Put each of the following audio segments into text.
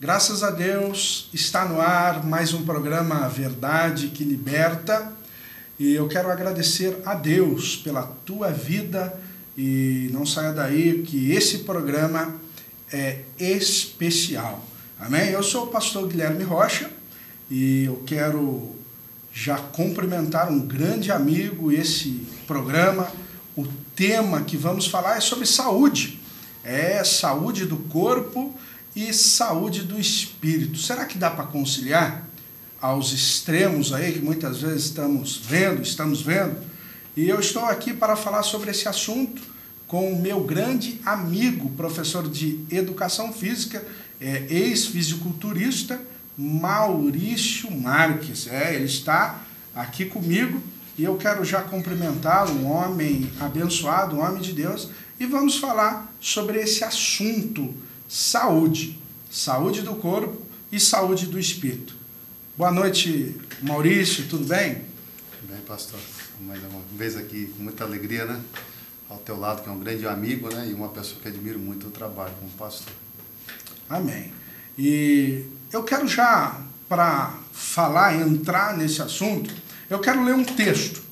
Graças a Deus, está no ar mais um programa Verdade que Liberta, e eu quero agradecer a Deus pela tua vida, e não saia daí que esse programa é especial, amém? Eu sou o pastor Guilherme Rocha e eu quero já cumprimentar um grande amigo. Esse programa, o tema que vamos falar é sobre saúde, saúde do corpo e saúde do espírito. Será que dá para conciliar aos extremos aí que muitas vezes estamos vendo? E eu estou aqui para falar sobre esse assunto com o meu grande amigo, professor de Educação Física, ex-fisiculturista, Maurício Marques. Ele está aqui comigo e eu quero já cumprimentá-lo, um homem abençoado, um homem de Deus, e vamos falar sobre esse assunto: saúde do corpo e saúde do espírito. Boa noite, Maurício, tudo bem? Tudo bem, pastor. Mais uma vez aqui com muita alegria, né? Ao teu lado, que é um grande amigo, né? E uma pessoa que admiro muito o trabalho como pastor. Amém. E eu quero já, para entrar nesse assunto, eu quero ler um texto.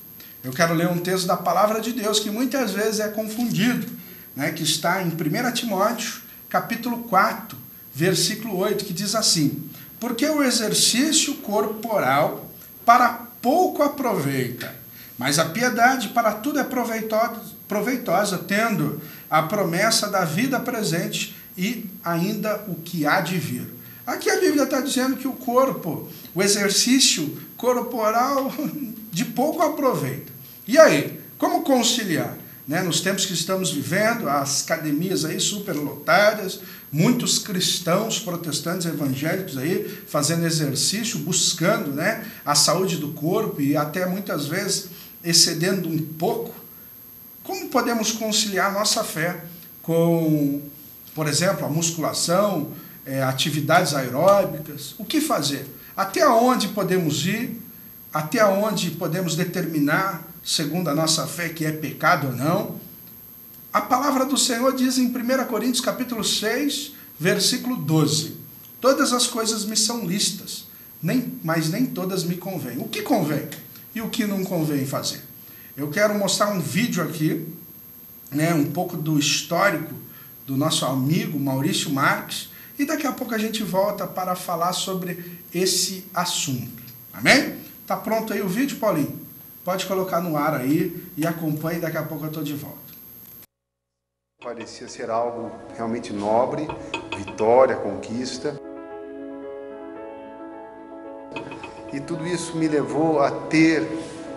Eu quero ler um texto da Palavra de Deus, que muitas vezes é confundido, né? Que está em 1 Timóteo, capítulo 4, versículo 8, que diz assim: porque o exercício corporal para pouco aproveita, mas a piedade para tudo é proveitosa, tendo a promessa da vida presente e ainda o que há de vir. Aqui a Bíblia está dizendo que o corpo, o exercício corporal, de pouco aproveita. E aí, como conciliar? Nos tempos que estamos vivendo, as academias aí superlotadas, muitos cristãos, protestantes, evangélicos aí fazendo exercício, buscando, a saúde do corpo e até muitas vezes excedendo um pouco. Como podemos conciliar nossa fé com, por exemplo, a musculação, atividades aeróbicas? O que fazer? Até onde podemos ir? Até onde podemos determinar, segundo a nossa fé, que é pecado ou não? A palavra do Senhor diz em 1 Coríntios capítulo 6, versículo 12: todas as coisas me são lícitas, mas nem todas me convêm. O que convém e o que não convém fazer? Eu quero mostrar um vídeo aqui, um pouco do histórico do nosso amigo Maurício Marques, e daqui a pouco a gente volta para falar sobre esse assunto. Amém? Tá pronto aí o vídeo, Paulinho? Pode colocar no ar aí e acompanhe, daqui a pouco eu estou de volta. Parecia ser algo realmente nobre, vitória, conquista. E tudo isso me levou a ter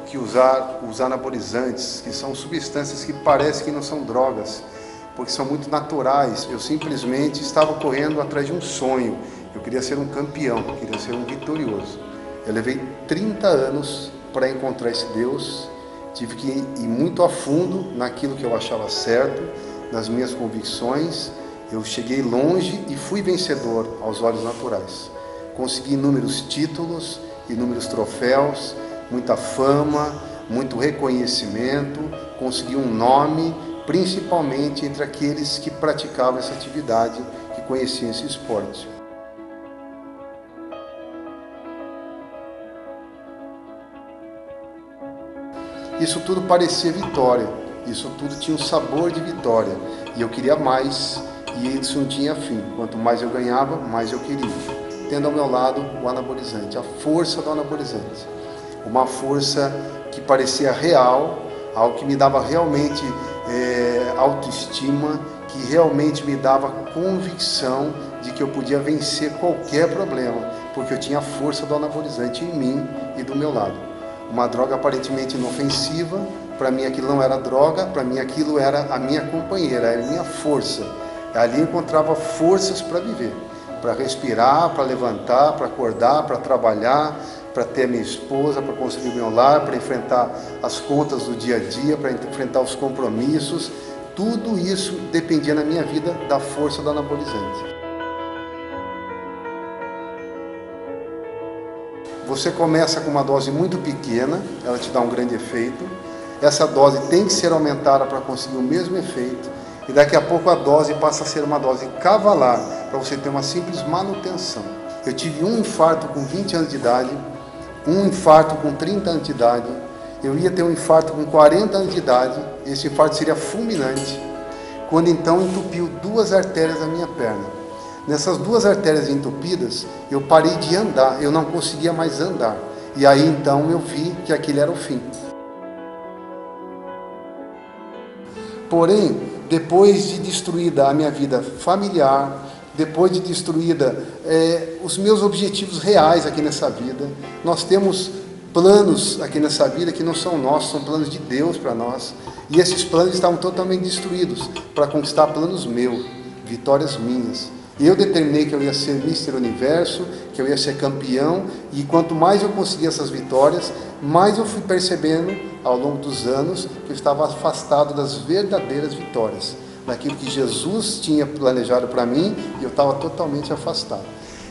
que usar os anabolizantes, que são substâncias que parecem que não são drogas, porque são muito naturais. Eu simplesmente estava correndo atrás de um sonho. Eu queria ser um campeão, queria ser um vitorioso. Eu levei 30 anos para encontrar esse Deus. Tive que ir muito a fundo naquilo que eu achava certo, nas minhas convicções. Eu cheguei longe e fui vencedor aos olhos naturais. Consegui inúmeros títulos, inúmeros troféus, muita fama, muito reconhecimento, consegui um nome, principalmente entre aqueles que praticavam essa atividade, que conheciam esse esporte. Isso tudo parecia vitória, isso tudo tinha um sabor de vitória, e eu queria mais, e isso não tinha fim. Quanto mais eu ganhava, mais eu queria. Tendo ao meu lado o anabolizante, a força do anabolizante. Uma força que parecia real, algo que me dava realmente autoestima, que realmente me dava convicção de que eu podia vencer qualquer problema, porque eu tinha a força do anabolizante em mim e do meu lado. Uma droga aparentemente inofensiva, para mim aquilo não era droga, para mim aquilo era a minha companheira, era a minha força. Ali eu encontrava forças para viver, para respirar, para levantar, para acordar, para trabalhar, para ter minha esposa, para construir meu lar, para enfrentar as contas do dia a dia, para enfrentar os compromissos. Tudo isso dependia na minha vida da força do anabolizante. Você começa com uma dose muito pequena, ela te dá um grande efeito. Essa dose tem que ser aumentada para conseguir o mesmo efeito. E daqui a pouco a dose passa a ser uma dose cavalar, para você ter uma simples manutenção. Eu tive um infarto com 20 anos de idade, um infarto com 30 anos de idade, eu ia ter um infarto com 40 anos de idade, esse infarto seria fulminante, quando então entupiu 2 artérias da minha perna. Nessas 2 artérias entupidas, eu parei de andar, eu não conseguia mais andar. E aí então eu vi que aquele era o fim. Porém, depois de destruída a minha vida familiar, depois de destruída os meus objetivos reais aqui nessa vida, nós temos planos aqui nessa vida que não são nossos, são planos de Deus para nós. E esses planos estavam totalmente destruídos para conquistar planos meus, vitórias minhas. Eu determinei que eu ia ser Mister Universo, que eu ia ser campeão, e quanto mais eu conseguia essas vitórias, mais eu fui percebendo ao longo dos anos que eu estava afastado das verdadeiras vitórias, daquilo que Jesus tinha planejado para mim, e eu estava totalmente afastado.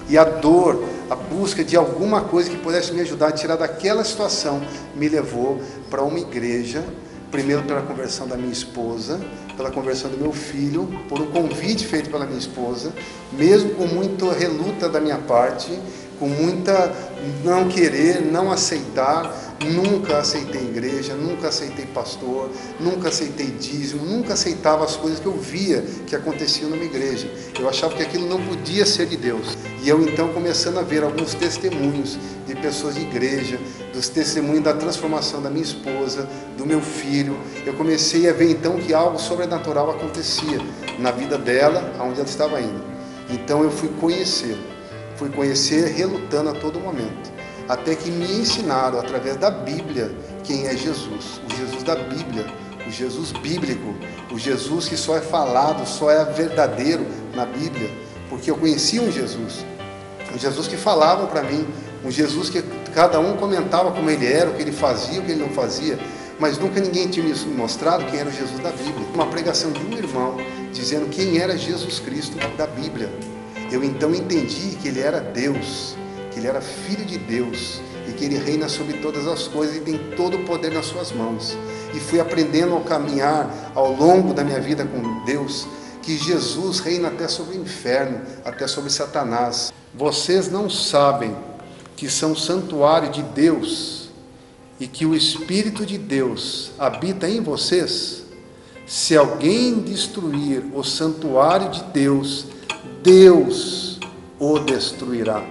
E a dor, a busca de alguma coisa que pudesse me ajudar a tirar daquela situação, me levou para uma igreja, primeiro pela conversão da minha esposa, pela conversão do meu filho, por um convite feito pela minha esposa, mesmo com muita reluta da minha parte, com muita não querer, não aceitar. Nunca aceitei igreja, nunca aceitei pastor, nunca aceitei dízimo, nunca aceitava as coisas que eu via que aconteciam numa igreja. Eu achava que aquilo não podia ser de Deus. E eu então começando a ver alguns testemunhos de pessoas de igreja, dos testemunhos da transformação da minha esposa, do meu filho, eu comecei a ver então que algo sobrenatural acontecia na vida dela, aonde ela estava indo. Então eu fui conhecer relutando a todo momento. Até que me ensinaram, através da Bíblia, quem é Jesus. O Jesus da Bíblia, o Jesus bíblico, o Jesus que só é falado, só é verdadeiro na Bíblia. Porque eu conhecia um Jesus que falava para mim, um Jesus que cada um comentava como ele era, o que ele fazia, o que ele não fazia, mas nunca ninguém tinha me mostrado quem era o Jesus da Bíblia. Uma pregação de um irmão, dizendo quem era Jesus Cristo da Bíblia. Eu então entendi que ele era Deus, que ele era filho de Deus e que ele reina sobre todas as coisas e tem todo o poder nas suas mãos. E fui aprendendo ao caminhar ao longo da minha vida com Deus que Jesus reina até sobre o inferno, até sobre Satanás. Vocês não sabem que são santuário de Deus e que o Espírito de Deus habita em vocês? Se alguém destruir o santuário de Deus, Deus o destruirá.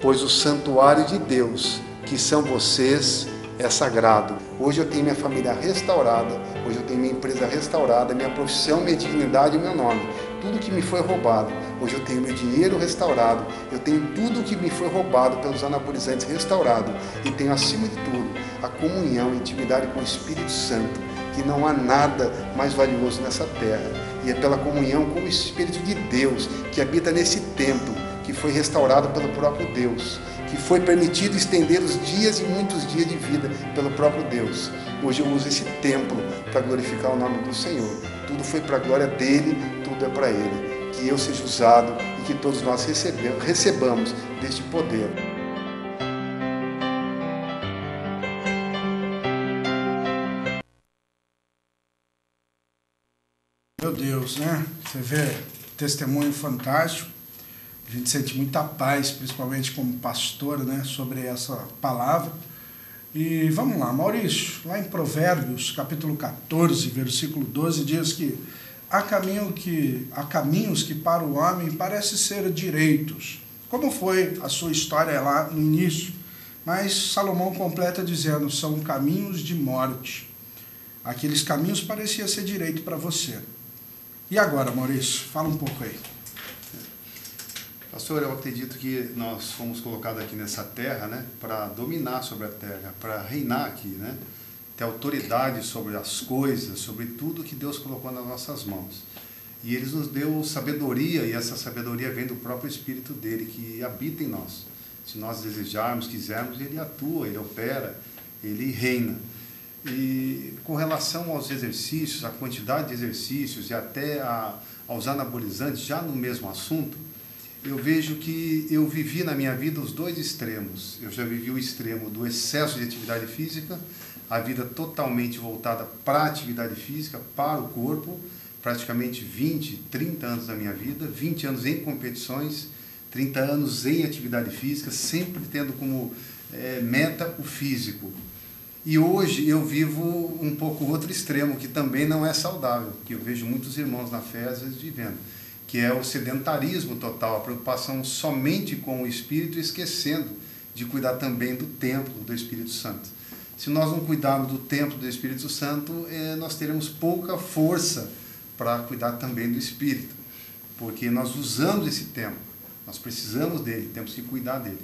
Pois o santuário de Deus, que são vocês, é sagrado. Hoje eu tenho minha família restaurada, hoje eu tenho minha empresa restaurada, minha profissão, minha dignidade e meu nome. Tudo que me foi roubado, hoje eu tenho meu dinheiro restaurado, eu tenho tudo que me foi roubado pelos anabolizantes restaurado, e tenho acima de tudo a comunhão e intimidade com o Espírito Santo, que não há nada mais valioso nessa terra. E é pela comunhão com o Espírito de Deus, que habita nesse templo, que foi restaurado pelo próprio Deus, que foi permitido estender os dias e muitos dias de vida pelo próprio Deus. Hoje eu uso esse templo para glorificar o nome do Senhor. Tudo foi para a glória dele, tudo é para ele. Que eu seja usado e que todos nós recebamos deste poder. Meu Deus, né? Você vê testemunho fantástico. A gente sente muita paz, principalmente como pastor, né, sobre essa palavra. E vamos lá, Maurício, lá em Provérbios, capítulo 14, versículo 12, diz que há caminhos que para o homem parecem ser direitos. Como foi a sua história lá no início? Mas Salomão completa dizendo, são caminhos de morte. Aqueles caminhos pareciam ser direito para você. E agora, Maurício, fala um pouco aí. Pastor, eu acredito que nós fomos colocados aqui nessa terra, né, para dominar sobre a terra, para reinar aqui, né, ter autoridade sobre as coisas, sobre tudo que Deus colocou nas nossas mãos. E Ele nos deu sabedoria, e essa sabedoria vem do próprio Espírito dele, que habita em nós. Se nós desejarmos, quisermos, Ele atua, Ele opera, Ele reina. E com relação aos exercícios, a quantidade de exercícios e até aos anabolizantes, já no mesmo assunto, eu vejo que eu vivi na minha vida os dois extremos. Eu já vivi o extremo do excesso de atividade física, a vida totalmente voltada para a atividade física, para o corpo, praticamente 20, 30 anos da minha vida, 20 anos em competições, 30 anos em atividade física, sempre tendo como meta o físico. E hoje eu vivo um pouco outro extremo, que também não é saudável, que eu vejo muitos irmãos na fé às vezes vivendo, que é o sedentarismo total, a preocupação somente com o Espírito, esquecendo de cuidar também do templo do Espírito Santo. Se nós não cuidarmos do templo do Espírito Santo, nós teremos pouca força para cuidar também do Espírito, porque nós usamos esse templo, nós precisamos dele, temos que cuidar dele.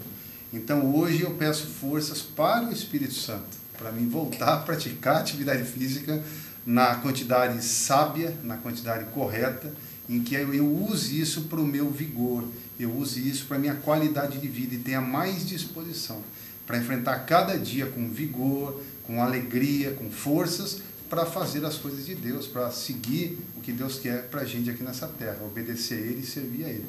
Então hoje eu peço forças para o Espírito Santo, para mim voltar a praticar atividade física na quantidade sábia, na quantidade correta, em que eu use isso para o meu vigor, eu use isso para a minha qualidade de vida e tenha mais disposição para enfrentar cada dia com vigor, com alegria, com forças, para fazer as coisas de Deus, para seguir o que Deus quer para a gente aqui nessa terra, obedecer a Ele e servir a Ele.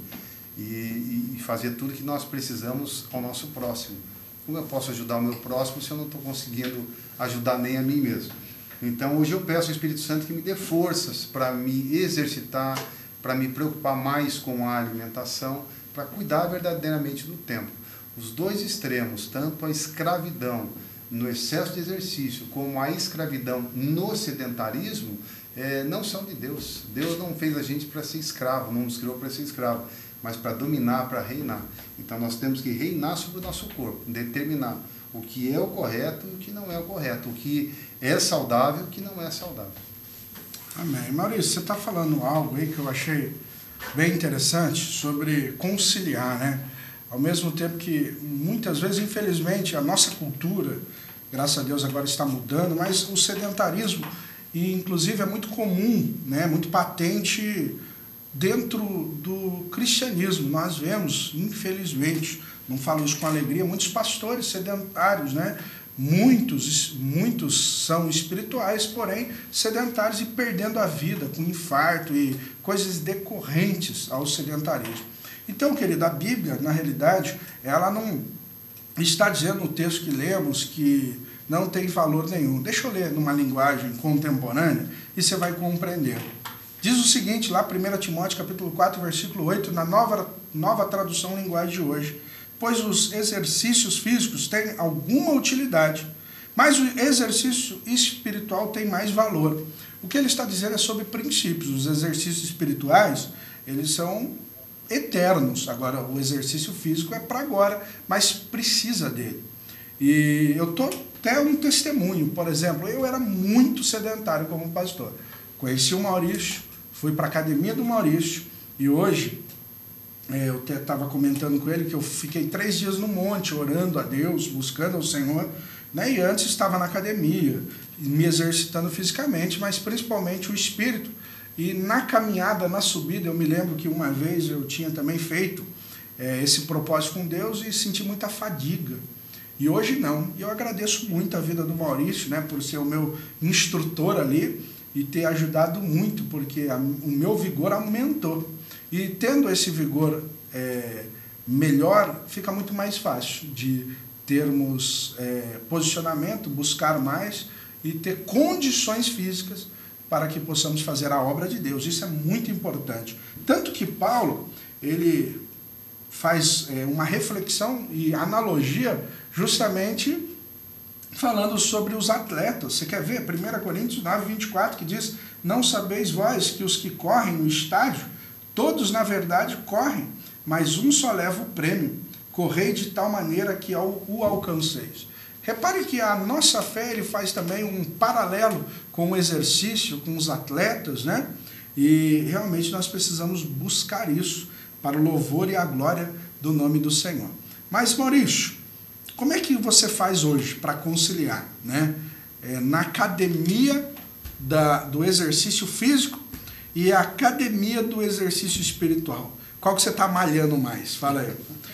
E fazer tudo que nós precisamos ao nosso próximo. Como eu posso ajudar o meu próximo se eu não estou conseguindo ajudar nem a mim mesmo? Então hoje eu peço ao Espírito Santo que me dê forças para me exercitar, para me preocupar mais com a alimentação, para cuidar verdadeiramente do tempo. Os dois extremos, tanto a escravidão no excesso de exercício, como a escravidão no sedentarismo, não são de Deus. Deus não fez a gente para ser escravo, não nos criou para ser escravo, mas para dominar, para reinar. Então nós temos que reinar sobre o nosso corpo, determinar o que é o correto e o que não é o correto, o que é saudável e o que não é saudável. Amém. Maurício, você está falando algo aí que eu achei bem interessante sobre conciliar, né? Ao mesmo tempo que muitas vezes, infelizmente, a nossa cultura, graças a Deus agora está mudando, mas o sedentarismo, e inclusive é muito comum, né? Muito patente dentro do cristianismo. Nós vemos, infelizmente, não falo isso com alegria, muitos pastores sedentários, né? Muitos são espirituais, porém sedentários e perdendo a vida com infarto e coisas decorrentes ao sedentarismo. Então, querido, a Bíblia, na realidade, ela não está dizendo no texto que lemos que não tem valor nenhum. Deixa eu ler numa linguagem contemporânea e você vai compreender. Diz o seguinte, lá 1 Timóteo capítulo 4, versículo 8, na nova tradução linguagem de hoje: pois os exercícios físicos têm alguma utilidade, mas o exercício espiritual tem mais valor. O que ele está dizendo é sobre princípios. Os exercícios espirituais, eles são eternos. Agora, o exercício físico é para agora, mas precisa dele. E eu estou até um testemunho. Por exemplo, eu era muito sedentário como pastor. Conheci o Maurício, fui para a academia do Maurício, e hoje eu até estava comentando com ele que eu fiquei 3 dias no monte, orando a Deus, buscando ao Senhor, né? E antes estava na academia, me exercitando fisicamente, mas principalmente o espírito. E na caminhada, na subida, eu me lembro que uma vez eu tinha também feito esse propósito com Deus e senti muita fadiga. E hoje não. E eu agradeço muito a vida do Maurício, né, por ser o meu instrutor ali e ter ajudado muito, porque o meu vigor aumentou. E tendo esse vigor melhor, fica muito mais fácil de termos posicionamento, buscar mais e ter condições físicas para que possamos fazer a obra de Deus. Isso é muito importante. Tanto que Paulo, ele faz uma reflexão e analogia justamente falando sobre os atletas. Você quer ver? 1 Coríntios 9, 24, que diz: não sabeis vós que os que correm no estádio, todos na verdade correm, mas um só leva o prêmio. Correi de tal maneira que o alcanceis. Repare que a nossa fé ele faz também um paralelo com o exercício, com os atletas, né? E realmente nós precisamos buscar isso para o louvor e a glória do nome do Senhor. Mas, Maurício, como é que você faz hoje para conciliar, né? Na academia do exercício físico e a academia do exercício espiritual? Qual que você está malhando mais? Fala aí.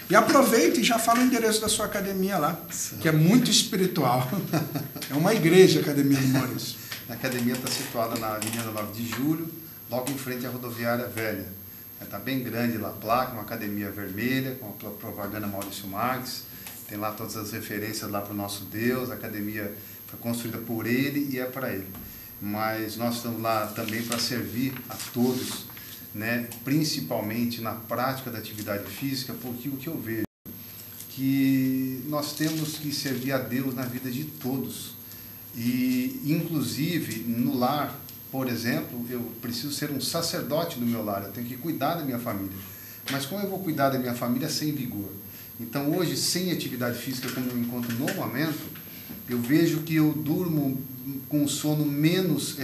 E aproveita e já fala o endereço da sua academia lá, que é muito espiritual. É uma igreja, a Academia do Maurício. A academia está situada na Avenida 9 de Julho, logo em frente à rodoviária velha. Está bem grande lá a placa, uma academia vermelha, com a propaganda Maurício Marques. Tem lá todas as referências lá para o nosso Deus. A academia foi construída por ele e é para ele. mas nós estamos lá também para servir a todos, né? Principalmente na prática da atividade física, porque o que eu vejo que nós temos que servir a Deus na vida de todos. E, inclusive, no lar, por exemplo, eu preciso ser um sacerdote do meu lar, eu tenho que cuidar da minha família. Mas como eu vou cuidar da minha família sem vigor? Então, hoje, sem atividade física, como eu encontro no momento, eu vejo que eu durmo com um sono menos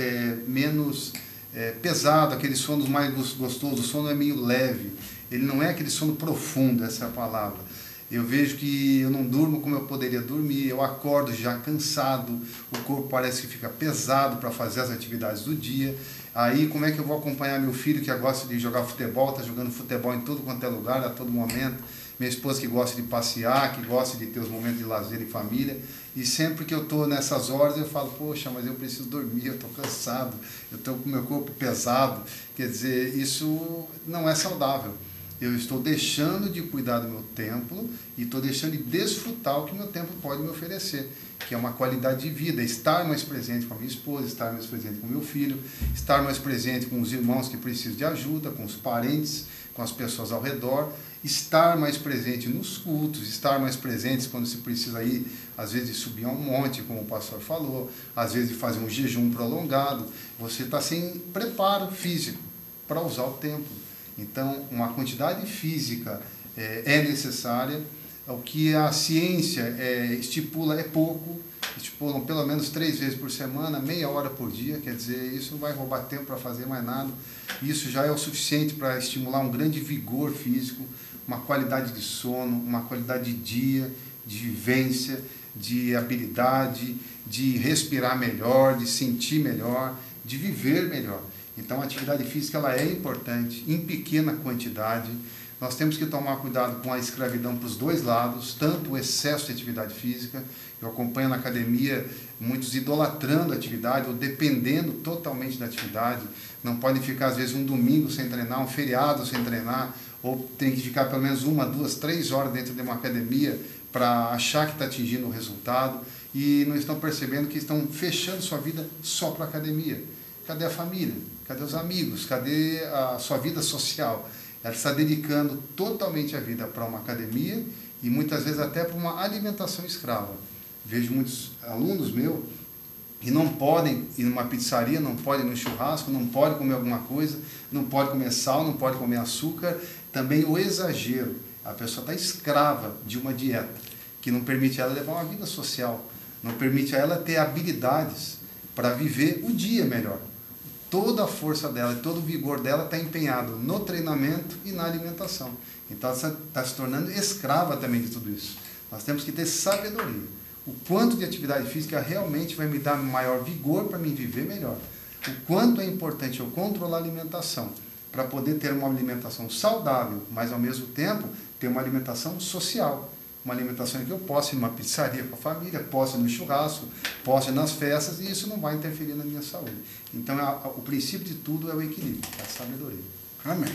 pesado, aquele sono mais gostoso, o sono é meio leve, ele não é aquele sono profundo, essa é a palavra. Eu vejo que eu não durmo como eu poderia dormir, eu acordo já cansado, o corpo parece que fica pesado para fazer as atividades do dia. Aí como é que eu vou acompanhar meu filho que gosta de jogar futebol, está jogando futebol em todo quanto é lugar, a todo momento. Minha esposa que gosta de passear, que gosta de ter os momentos de lazer em família. E sempre que eu estou nessas horas eu falo, poxa, mas eu preciso dormir, eu estou cansado, eu estou com o meu corpo pesado. Quer dizer, isso não é saudável. Eu estou deixando de cuidar do meu templo e estou deixando de desfrutar o que meu templo pode me oferecer, que é uma qualidade de vida, estar mais presente com a minha esposa, estar mais presente com o meu filho, estar mais presente com os irmãos que precisam de ajuda, com os parentes, com as pessoas ao redor, estar mais presente nos cultos, estar mais presente quando se precisa ir, às vezes, de subir a um monte, como o pastor falou, às vezes de fazer um jejum prolongado. Você está sem preparo físico para usar o templo. Então, uma quantidade física é necessária. O que a ciência estipula é pouco, estipulam pelo menos 3 vezes por semana, meia hora por dia, quer dizer, isso não vai roubar tempo para fazer mais nada. Isso já é o suficiente para estimular um grande vigor físico, uma qualidade de sono, uma qualidade de dia, de vivência, de habilidade, de respirar melhor, de sentir melhor, de viver melhor. Então, a atividade física ela é importante, em pequena quantidade. Nós temos que tomar cuidado com a escravidão para os dois lados, tanto o excesso de atividade física. Eu acompanho na academia muitos idolatrando a atividade ou dependendo totalmente da atividade. Não podem ficar, às vezes, um domingo sem treinar, um feriado sem treinar, ou tem que ficar pelo menos 1, 2, 3 horas dentro de uma academia para achar que está atingindo o resultado e não estão percebendo que estão fechando sua vida só para a academia. Cadê a família? Cadê os amigos? Cadê a sua vida social? Ela está dedicando totalmente a vida para uma academia e muitas vezes até para uma alimentação escrava. Vejo muitos alunos meus que não podem ir numa pizzaria, não podem ir no churrasco, não podem comer alguma coisa, não podem comer sal, não podem comer açúcar. Também o exagero. A pessoa está escrava de uma dieta que não permite a ela levar uma vida social, não permite a ela ter habilidades para viver o dia melhor. Toda a força dela, todo o vigor dela está empenhado no treinamento e na alimentação. Então, ela está se tornando escrava também de tudo isso. Nós temos que ter sabedoria. O quanto de atividade física realmente vai me dar maior vigor para me viver melhor. O quanto é importante eu controlar a alimentação para poder ter uma alimentação saudável, mas ao mesmo tempo ter uma alimentação social. Uma alimentação em que eu posso ir numa pizzaria com a família, posso ir no churrasco, posso ir nas festas, e isso não vai interferir na minha saúde. Então, o princípio de tudo é o equilíbrio, a sabedoria. Amém.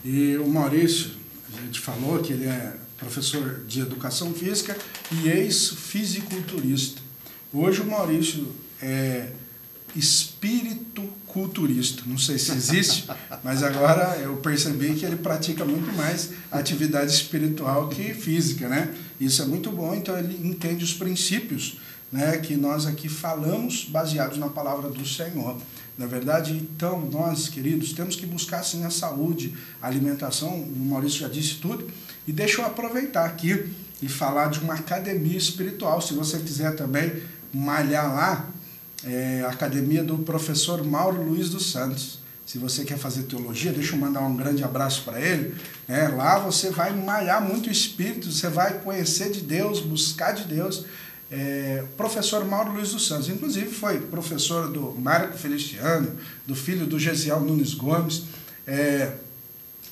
E o Maurício, a gente falou que ele é professor de educação física e ex-fisiculturista. Hoje o Maurício é espírito culturista. Não sei se existe, mas agora eu percebi que ele pratica muito mais atividade espiritual que física, né? Isso é muito bom, então ele entende os princípios, né, que nós aqui falamos baseados na palavra do Senhor. Na verdade, então, nós, queridos, temos que buscar, sim, a saúde, a alimentação, o Maurício já disse tudo, e deixa eu aproveitar aqui e falar de uma academia espiritual. Se você quiser também malhar lá, a academia do professor Mauro Luiz dos Santos. Se você quer fazer teologia, deixa eu mandar um grande abraço para ele. Lá você vai malhar muito o espírito, você vai conhecer de Deus, buscar de Deus. Professor Mauro Luiz dos Santos, inclusive foi professor do Marco Feliciano, do filho do Gesiel Nunes Gomes.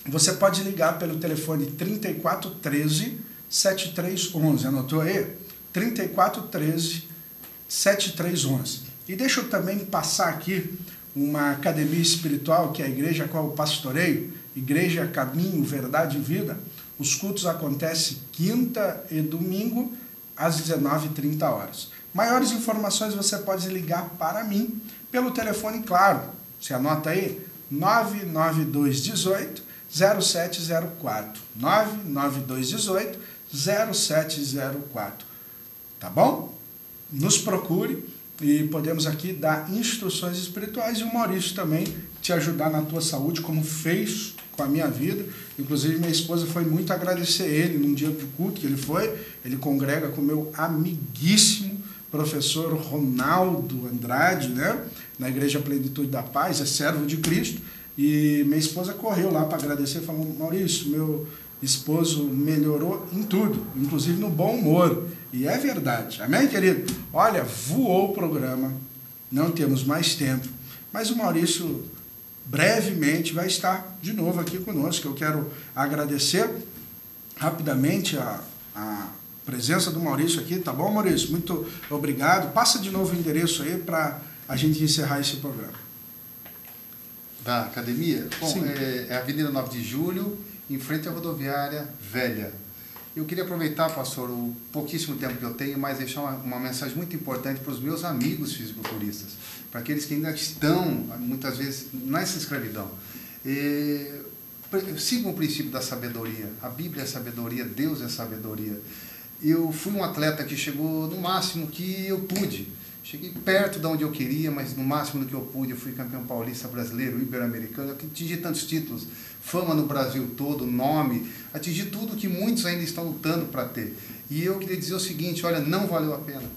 Você pode ligar pelo telefone 3413-7311, anotou aí? 3413-7311. E deixa eu também passar aqui uma academia espiritual, que é a igreja a qual eu pastoreio, Igreja Caminho, Verdade e Vida. Os cultos acontecem quinta e domingo, às 19h30. Maiores informações você pode ligar para mim pelo telefone, claro. Você anota aí, 99218 0704. 99218 0704. Tá bom? Nos procure e podemos aqui dar instruções espirituais e o Maurício também te ajudar na tua saúde, como fez com a minha vida. Inclusive minha esposa foi muito agradecer ele num dia de culto que ele congrega com o meu amiguíssimo professor Ronaldo Andrade, né? Na Igreja Plenitude da Paz, é servo de Cristo, e minha esposa correu lá para agradecer, falou: Maurício, meu esposo melhorou em tudo, inclusive no bom humor. E é verdade, amém, querido? Olha, voou o programa, não temos mais tempo, mas o Maurício brevemente vai estar de novo aqui conosco. Eu quero agradecer rapidamente a presença do Maurício aqui, tá bom, Maurício? Muito obrigado. Passa de novo o endereço aí para a gente encerrar esse programa. Da academia? Bom, é a Avenida 9 de Julho, em frente à rodoviária Velha. Eu queria aproveitar, pastor, o pouquíssimo tempo que eu tenho, mas deixar uma mensagem muito importante para os meus amigos fisiculturistas, para aqueles que ainda estão, muitas vezes, nessa escravidão. Sigam o princípio da sabedoria. A Bíblia é sabedoria, Deus é sabedoria. Eu fui um atleta que chegou no máximo que eu pude. Cheguei perto de onde eu queria, mas no máximo do que eu pude. Eu fui campeão paulista, brasileiro, ibero-americano. Atingi tantos títulos, fama no Brasil todo, nome. Atingi tudo que muitos ainda estão lutando para ter. E eu queria dizer o seguinte: olha, não valeu a pena.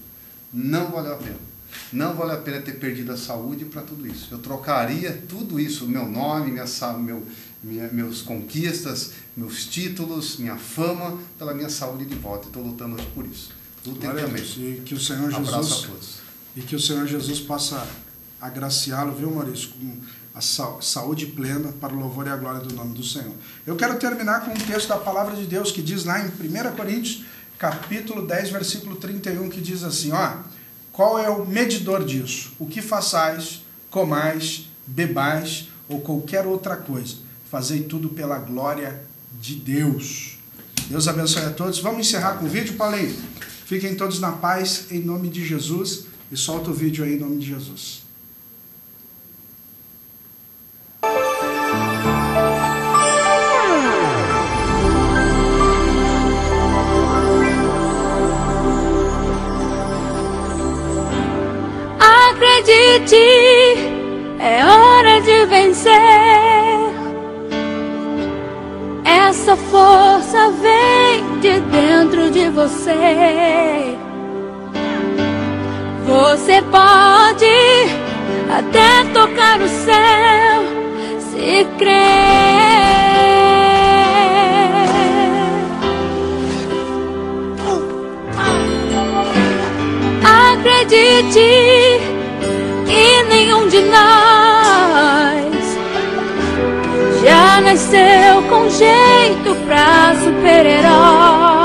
Não valeu a pena. Não valeu a pena ter perdido a saúde para tudo isso. Eu trocaria tudo isso, meu nome, meus conquistas, meus títulos, minha fama, pela minha saúde de volta. Estou lutando hoje por isso. Lutem também. E que o Senhor Jesus, abraço a todos. E que o Senhor Jesus possa agraciá-lo, viu, Maurício, com a saúde plena para o louvor e a glória do nome do Senhor. Eu quero terminar com um texto da palavra de Deus que diz lá em 1 Coríntios, capítulo 10, versículo 31, que diz assim, ó: qual é o medidor disso? O que façais, comais, bebais ou qualquer outra coisa, fazei tudo pela glória de Deus. Deus abençoe a todos. Vamos encerrar com o vídeo, Paulinho? Fiquem todos na paz, em nome de Jesus, e solta o vídeo aí em nome de Jesus. Acredite, é hora de vencer. Essa força vem de dentro de você. Você pode até tocar o céu se crer. Acredite, e nenhum de nós já nasceu com jeito pra super-herói.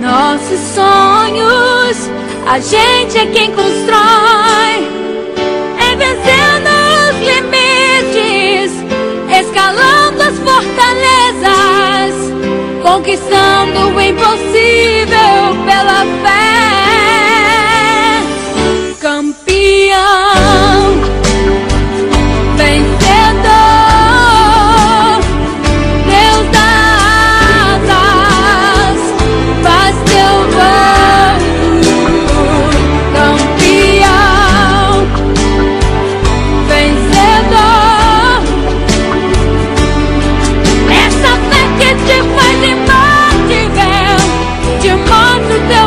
Nossos sonhos, a gente é quem constrói, é vencendo os limites, escalando as fortalezas, conquistando o impossível pela fé. Campeão, vencedor, Deus dá asas, faz teu voo. Campeão, vencedor, essa fé que te faz imbatível, te mostra o teu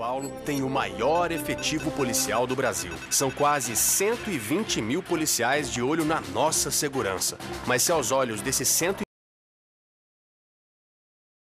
Paulo tem o maior efetivo policial do Brasil. São quase 120 mil policiais de olho na nossa segurança. Mas se aos olhos desses 120